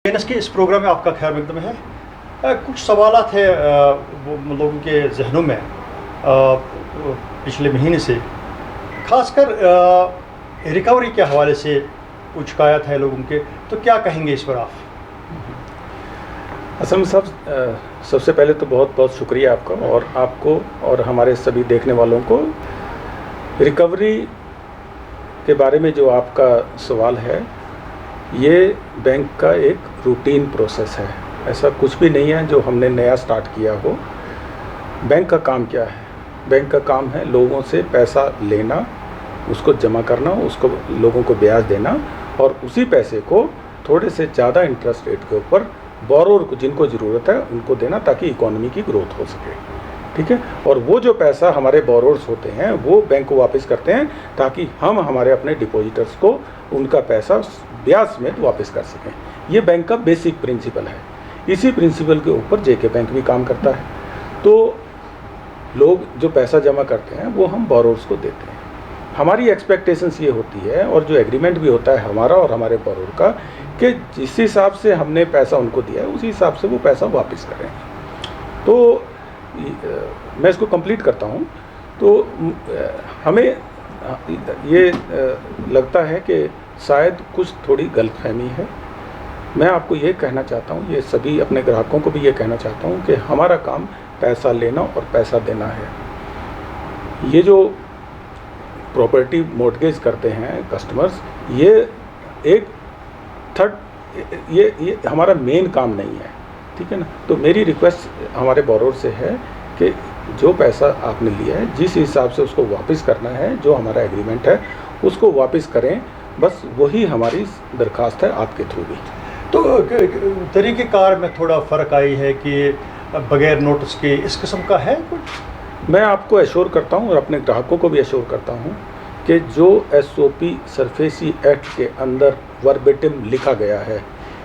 के इस प्रोग्राम में आपका खैर मकदम है। कुछ सवाल थे लोगों के जहनों में पिछले महीने से, खासकर रिकवरी के हवाले से कुछ शिकायत है लोगों के, तो क्या कहेंगे इस पर आप? असलम साहब, सबसे पहले तो बहुत बहुत शुक्रिया आपका और आपको और हमारे सभी देखने वालों को। रिकवरी के बारे में जो आपका सवाल है, ये बैंक का एक रूटीन प्रोसेस है, ऐसा कुछ भी नहीं है जो हमने नया स्टार्ट किया हो। बैंक का काम क्या है? बैंक का काम है लोगों से पैसा लेना, उसको जमा करना, उसको लोगों को ब्याज देना और उसी पैसे को थोड़े से ज़्यादा इंटरेस्ट रेट के ऊपर बोरोर को, जिनको ज़रूरत है, उनको देना ताकि इकोनॉमी की ग्रोथ हो सके। ठीक है। और वो जो पैसा हमारे बोरोर्स होते हैं वो बैंक को वापस करते हैं ताकि हम हमारे अपने डिपॉजिटर्स को उनका पैसा ब्याज समेत वापस कर सकें। ये बैंक का बेसिक प्रिंसिपल है। इसी प्रिंसिपल के ऊपर जेके बैंक भी काम करता है। तो लोग जो पैसा जमा करते हैं वो हम बोरोर्स को देते हैं। हमारी एक्सपेक्टेशंस ये होती है और जो एग्रीमेंट भी होता है हमारा और हमारे बोरोर का, कि जिस हिसाब से हमने पैसा उनको दिया है उसी हिसाब से वो पैसा वापस करें। तो मैं इसको कंप्लीट करता हूँ। तो हमें ये लगता है कि शायद कुछ थोड़ी गलतफहमी है। मैं आपको ये कहना चाहता हूँ, ये सभी अपने ग्राहकों को भी ये कहना चाहता हूँ कि हमारा काम पैसा लेना और पैसा देना है। ये जो प्रॉपर्टी मॉर्टगेज करते हैं कस्टमर्स, ये एक ये हमारा मेन काम नहीं है। ठीक है ना। तो मेरी रिक्वेस्ट हमारे बोरोर से है कि जो पैसा आपने लिया है जिस हिसाब से उसको वापस करना है, जो हमारा एग्रीमेंट है उसको वापस करें, बस वही हमारी दरख्वास्त है आपके थ्रू भी। तो तरीक़ेकार में थोड़ा फ़र्क आई है कि बगैर नोटिस के इस किस्म का है कुछ? मैं आपको एश्योर करता हूँ और अपने ग्राहकों को भी एश्योर करता हूँ कि जो SOP सरफेसी एक्ट के अंदर वर्बेटिम लिखा गया है,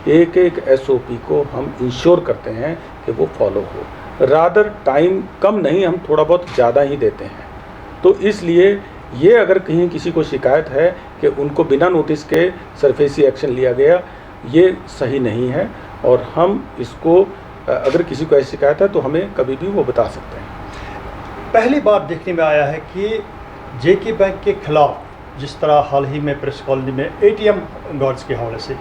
एक एक SOP को हम इंश्योर करते हैं कि वो फॉलो हो। रादर टाइम कम नहीं, हम थोड़ा बहुत ज़्यादा ही देते हैं। तो इसलिए ये अगर कहीं किसी को शिकायत है कि उनको बिना नोटिस के सरफेसी एक्शन लिया गया, ये सही नहीं है। और हम इसको, अगर किसी को ऐसी शिकायत है तो हमें कभी भी वो बता सकते हैं। पहली बार देखने में आया है कि जेके बैंक के खिलाफ, जिस तरह हाल ही में प्रेस कॉलोनी में ATM गार्ड्स के हवाले से,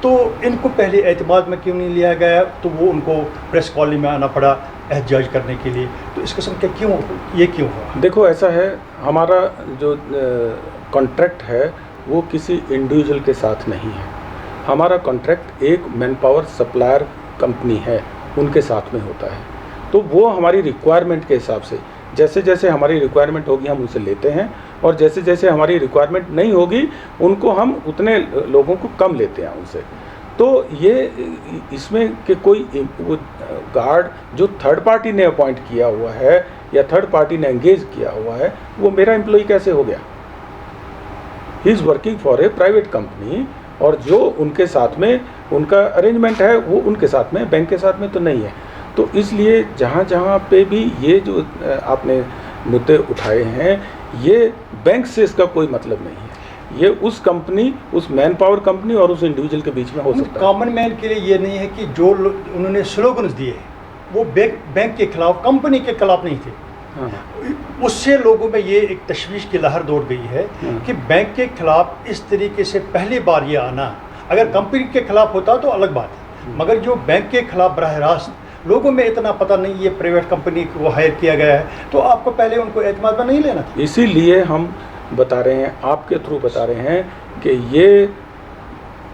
तो इनको पहले एतमाद में क्यों नहीं लिया गया? तो वो उनको प्रेस कॉलोनी में आना पड़ा एहतजाज करने के लिए। तो इस किस्म के क्यों हुआ? देखो, ऐसा है, हमारा जो कॉन्ट्रैक्ट है वो किसी इंडिविजुअल के साथ नहीं है। हमारा कॉन्ट्रैक्ट एक मैन पावर सप्लायर कंपनी है, उनके साथ में होता है। तो वो हमारी रिक्वायरमेंट के हिसाब से, जैसे जैसे हमारी रिक्वायरमेंट होगी हम उनसे लेते हैं, और जैसे जैसे हमारी रिक्वायरमेंट नहीं होगी उनको हम उतने लोगों को कम लेते हैं उनसे। तो ये इसमें कि कोई वो गार्ड जो थर्ड पार्टी ने अपॉइंट किया हुआ है या थर्ड पार्टी ने एंगेज किया हुआ है, वो मेरा एम्प्लॉय कैसे हो गया? He is working for a private company, और जो उनके साथ में उनका अरेंजमेंट है वो उनके साथ में, बैंक के साथ में तो नहीं है। तो इसलिए जहाँ जहाँ पे भी ये जो आपने मुद्दे उठाए हैं, ये बैंक से इसका कोई मतलब नहीं है। ये उस कंपनी, उस मैन पावर कंपनी और उस इंडिविजुअल के बीच में हो सकता है। कॉमन मैन के लिए ये नहीं है कि जो उन्होंने स्लोगन्स दिए वो बैंक के खिलाफ, कंपनी के खिलाफ नहीं थे। हाँ। उससे लोगों में ये एक तशवीश की लहर दौड़ गई है कि बैंक के खिलाफ इस तरीके से पहली बार ये आना, अगर कंपनी के खिलाफ होता तो अलग बात है, मगर जो बैंक के खिलाफ बराह रास्त लोगों में इतना पता नहीं, ये प्राइवेट कंपनी को हायर किया गया है, तो आपको पहले उनको एतमाद में नहीं लेना था। इसीलिए हम बता रहे हैं, आपके थ्रू बता रहे हैं कि ये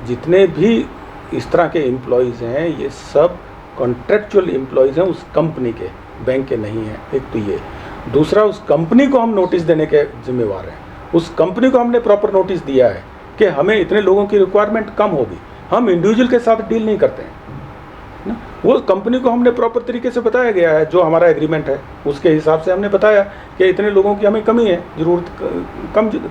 जितने भी इस तरह के एम्प्लॉयज़ हैं, ये सब कॉन्ट्रेक्चुअल एम्प्लॉयज़ हैं उस कंपनी के, बैंक के नहीं हैं। एक तो ये, दूसरा, उस कंपनी को हम नोटिस देने के जिम्मेवार हैं। उस कंपनी को हमने प्रॉपर नोटिस दिया है कि हमें इतने लोगों की रिक्वायरमेंट कम होगी। हम इंडिविजुअल के साथ डील नहीं करते हैं ना। वो कंपनी को हमने प्रॉपर तरीके से बताया गया है जो हमारा एग्रीमेंट है। उसके हिसाब से हमने बताया कि इतने लोगों की हमें कमी है, ज़रूरत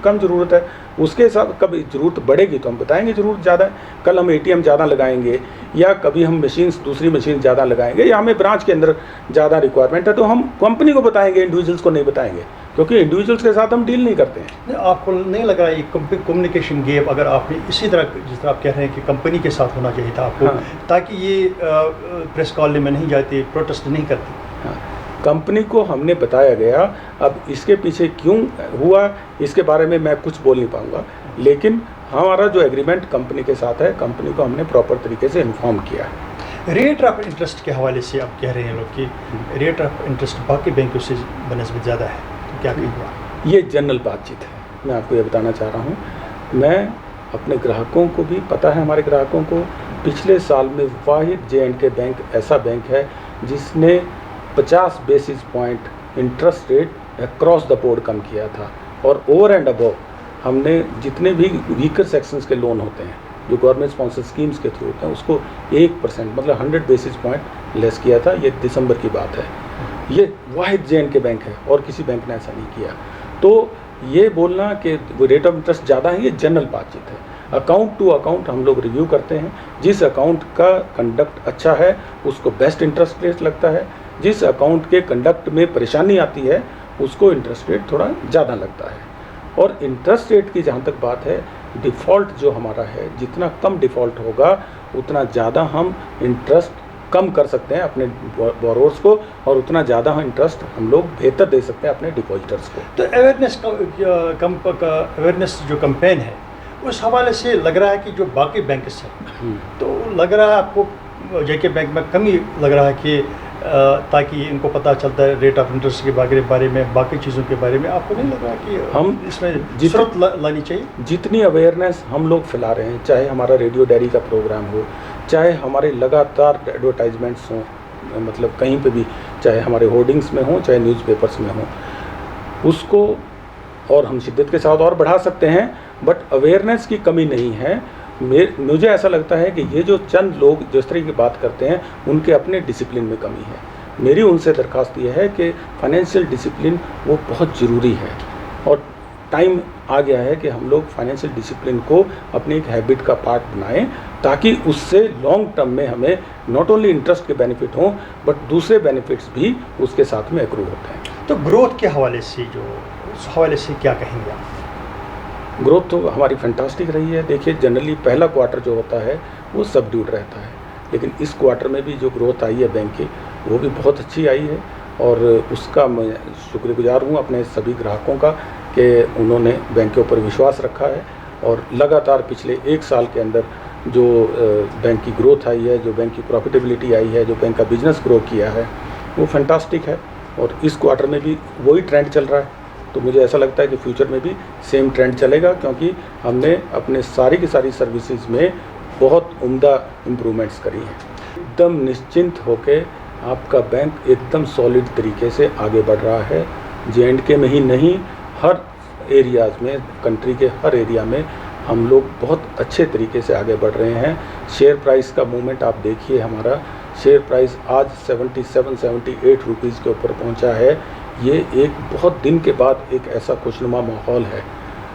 कम ज़रूरत है, उसके हिसाब कभी ज़रूरत बढ़ेगी तो हम बताएंगे ज़रूरत ज़्यादा है, कल हम ATM ज़्यादा लगाएंगे या कभी हम दूसरी मशीन ज़्यादा लगाएंगे या हमें ब्रांच के अंदर ज़्यादा रिक्वायरमेंट है तो हम कंपनी को बताएंगे, इंडिविजुअल्स को नहीं बताएंगे, क्योंकि इंडिविजुअल्स के साथ हम डील नहीं करते हैं। आपको नहीं लग रहा है ये कम्युनिकेशन गैप अगर आपने इसी तरह जिस तरह आप कह रहे हैं कि कंपनी के साथ होना चाहिए था आपको, हाँ। ताकि ये प्रेस कॉल में नहीं जाती, प्रोटेस्ट नहीं करती? हाँ, कंपनी को हमने बताया गया, अब इसके पीछे क्यों हुआ इसके बारे में मैं कुछ बोल नहीं पाऊँगा, लेकिन हमारा जो एग्रीमेंट कंपनी के साथ है, कंपनी को हमने प्रॉपर तरीके से इन्फॉर्म किया है। रेट ऑफ इंटरेस्ट के हवाले से आप कह रहे हैं लोग कि रेट ऑफ इंटरेस्ट बाकी बैंकों से बनस्बत ज़्यादा है, तो क्या कहेंगे? ये जनरल बातचीत है, मैं आपको ये बताना चाह रहा हूँ। मैं अपने ग्राहकों को भी पता है, हमारे ग्राहकों को, पिछले साल में वाहिद J&K बैंक ऐसा बैंक है जिसने 50 basis point interest rate across the board कम किया था, और ओवर एंड अबव हमने जितने भी वीकर सेक्शंस के लोन होते हैं जो गवर्नमेंट स्पॉन्सर स्कीम्स के थ्रू होते हैं उसको 1% मतलब 100 बेसिस पॉइंट लेस किया था। ये दिसंबर की बात है। ये वाहिद J&K बैंक है और किसी बैंक ने ऐसा नहीं किया। तो ये बोलना कि रेट ऑफ इंटरेस्ट ज़्यादा है, ये जनरल बातचीत है। अकाउंट टू अकाउंट हम लोग रिव्यू करते हैं, जिस अकाउंट का कंडक्ट अच्छा है उसको बेस्ट इंटरेस्ट रेट लगता है, जिस अकाउंट के कंडक्ट में परेशानी आती है उसको इंटरेस्ट रेट थोड़ा ज़्यादा लगता है। और इंटरेस्ट रेट की जहाँ तक बात है, डिफ़ॉल्ट जो हमारा है, जितना कम डिफ़ॉल्ट होगा उतना ज़्यादा हम इंटरेस्ट कम कर सकते हैं अपने बोरोवर्स को, और उतना ज़्यादा इंटरेस्ट हम लोग बेहतर दे सकते हैं अपने डिपॉजिटर्स को। तो अवेयरनेस जो कैंपेन है उस हवाले से लग रहा है कि जो बाकी बैंक्स हैं, तो लग रहा है आपको J&K बैंक में कमी लग रहा है कि ताकि इनको पता चलता है रेट ऑफ इंटरेस्ट के बारे में, बाकी चीज़ों के बारे में, आपको नहीं लग रहा कि हम इसमें जरूरत लानी चाहिए? जितनी अवेयरनेस हम लोग फैला रहे हैं, चाहे हमारा रेडियो डायरी का प्रोग्राम हो, चाहे हमारे लगातार एडवर्टाइजमेंट्स हों, मतलब कहीं पे भी, चाहे हमारे होर्डिंग्स में हो, चाहे न्यूज़पेपर्स में हो, उसको और हम शिद्दत के साथ और बढ़ा सकते हैं। बट अवेयरनेस की कमी नहीं है। मुझे ऐसा लगता है कि ये जो चंद लोग जिस तरह की बात करते हैं उनके अपने डिसिप्लिन में कमी है। मेरी उनसे दरख्वास्त ये है कि फाइनेंशियल डिसिप्लिन वो बहुत ज़रूरी है, और टाइम आ गया है कि हम लोग फाइनेंशियल डिसिप्लिन को अपनी एक हैबिट का पार्ट बनाएं, ताकि उससे लॉन्ग टर्म में हमें नॉट ओनली इंटरेस्ट के बेनिफिट हों बट दूसरे बेनिफिट्स भी उसके साथ में एक्रू होते हैं। तो ग्रोथ के हवाले से उस हवाले से क्या कहेंगे आप? ग्रोथ तो हमारी फैंटास्टिक रही है। देखिए, जनरली पहला क्वार्टर जो होता है वो सबड्यूड रहता है, लेकिन इस क्वार्टर में भी जो ग्रोथ आई है बैंक की, वो भी बहुत अच्छी आई है, और उसका मैं शुक्रगुजार हूँ अपने सभी ग्राहकों का कि उन्होंने बैंक के ऊपर विश्वास रखा है, और लगातार पिछले 1 साल के अंदर जो बैंक की ग्रोथ आई है, जो बैंक की प्रॉफिटेबिलिटी आई है, जो बैंक का बिजनेस ग्रो किया है, वो फैंटास्टिक है। और इस क्वार्टर में भी वही ट्रेंड चल रहा है। तो मुझे ऐसा लगता है कि फ्यूचर में भी सेम ट्रेंड चलेगा, क्योंकि हमने अपने सारी की सारी सर्विसेज में बहुत उम्दा इम्प्रूवमेंट्स करी हैं। एकदम निश्चिंत होके आपका बैंक एकदम सॉलिड तरीके से आगे बढ़ रहा है। J&K में ही नहीं, हर एरियाज़ में, कंट्री के हर एरिया में हम लोग बहुत अच्छे तरीके से आगे बढ़ रहे हैं। शेयर प्राइस का मूवमेंट आप देखिए, हमारा शेयर प्राइस आज 77-78 रुपीज़ के ऊपर पहुंचा है। ये एक बहुत दिन के बाद एक ऐसा खुशनुमा माहौल है।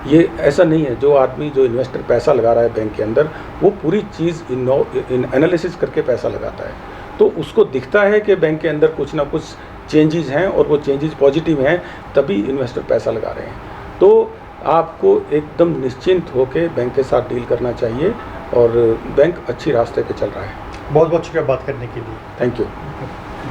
ये ऐसा नहीं है जो आदमी, जो इन्वेस्टर पैसा लगा रहा है बैंक के अंदर, वो पूरी चीज़ एनालिसिस करके पैसा लगाता है, तो उसको दिखता है कि बैंक के अंदर कुछ ना कुछ चेंजेस हैं और वो चेंजेस पॉजिटिव हैं, तभी इन्वेस्टर पैसा लगा रहे हैं। तो आपको एकदम निश्चिंत होकर बैंक के साथ डील करना चाहिए, और बैंक अच्छी रास्ते पे चल रहा है। बहुत बहुत शुक्रिया बात करने के लिए। Thank you.